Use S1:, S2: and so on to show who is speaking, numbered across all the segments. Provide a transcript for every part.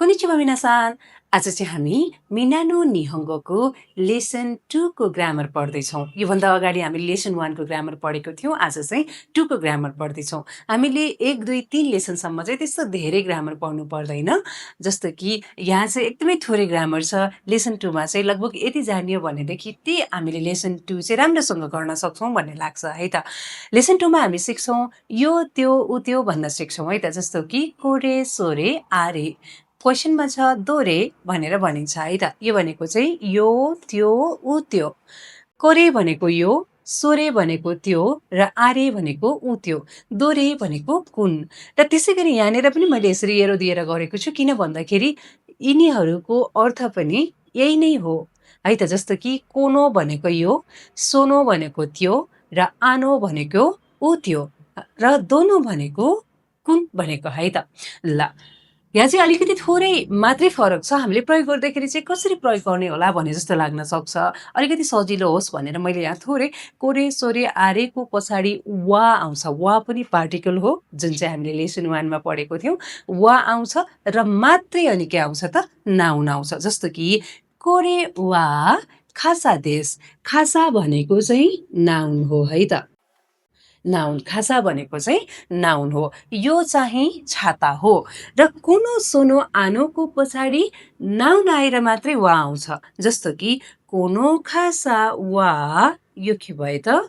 S1: Konnichiwa मिनासान। आज चाहिँ हामी मिनानो निहोङ्गोको लेसन 2 को ग्रामर पढ्दैछौँ। योभन्दा अगाडि हामी लेसन 1 को ग्रामर पढेको थियौँ। आज चाहिँ 2 को ग्रामर पढ्दैछौँ। हामीले 1, 2, 3 लेसनसम्म चाहिँ त्यस्तो धेरै ग्रामर पढ्नु पर्दैन। जस्तो कि यहाँ चाहिँ एकदमै थोरै ग्रामर छ। लेसन 2 मा चाहिँ लगभग यति जानियो भनेदेखि त्यही हामीले लेसन 2 चाहिँ राम्रोसँग गर्न सक्छौँ भन्ने लाग्छ है त। लेसन 2 मा हामी सिक्छौँ यो त्यो उ त्यो भन्न सिक्छौँ है त। जस्तो कि कोरे सोरे आरे। क्वेसनमा छ दोरे भनेर भनिन्छ है त। यो भनेको चाहिँ यो त्यो उ त्यो। कोरे भनेको यो, सोरे भनेको त्यो र आरे भनेको उ त्यो। दोरे भनेको कुन। र त्यसै गरी यहाँनिर पनि मैले यसरी एरो दिएर गरेको छु किन भन्दाखेरि यिनीहरूको अर्थ पनि यही नै हो है त। जस्तो कि कोनो भनेको यो, सोनो भनेको त्यो र आनो भनेको उ त्यो र दोनो भनेको कुन भनेको है त। ल यहाँ चाहिँ अलिकति थोरै मात्रै फरक छ। हामीले प्रयोग गर्दाखेरि चाहिँ कसरी प्रयोग गर्ने होला भने जस्तो लाग्न सक्छ। अलिकति सजिलो होस् भनेर मैले यहाँ थोरै कोरे सोरे आरेको पछाडि वा आउँछ। वा पनि पार्टिकल हो जुन चाहिँ हामीले लेसन 1 मा पढेको थियौँ। वा आउँछ र मात्रै अनि के आउँछ त नाउन आउँछ। जस्तो कि कोरे वा खासा देश। खासा भनेको चाहिँ नाउन हो है त। नाउन खासा भनेको चाहिँ नाउन हो। यो चाहिँ छाता हो र कुनो सोनो आनोको पछाडि नाउन आएर मात्रै वा आउँछ। जस्तो कि कोनो खासा वा यो के भयो त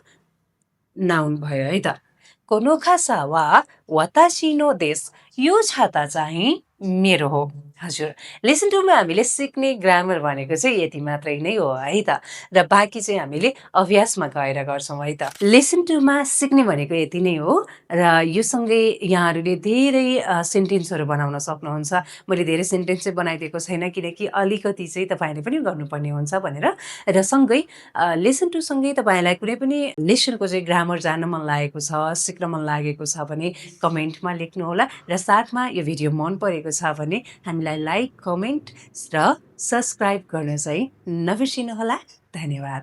S1: नाउन भयो है त। कोनो खासा वा वातासी नो देश। यो छाता चाहिँ मेरो हो। हजुर लेसन 2 मा हामीले सिक्ने ग्रामर भनेको चाहिँ यति मात्रै नै हो है त। र बाँकी चाहिँ हामीले अभ्यासमा गएर गर्छौँ है त। लेसन 2 मा सिक्ने भनेको यति नै हो र यो सँगै यहाँहरूले धेरै सेन्टेन्सहरू बनाउन सक्नुहुन्छ। मैले धेरै सेन्टेन्स चाहिँ बनाइदिएको छैन किनकि अलिकति चाहिँ तपाईँले पनि गर्नुपर्ने हुन्छ भनेर। र सँगै लेसन 2 सँगै तपाईँलाई कुनै पनि लेसनको चाहिँ ग्रामर जान्न मन लागेको छ, सिक्न मन लागेको छ भने कमेन्टमा लेख्नुहोला र साथमा यो भिडियो मन परेको छ भने हामीलाई लाइक, कमेन्ट र सब्सक्राइब गर्न चाहिँ नबिर्सिनुहोला। धन्यवाद।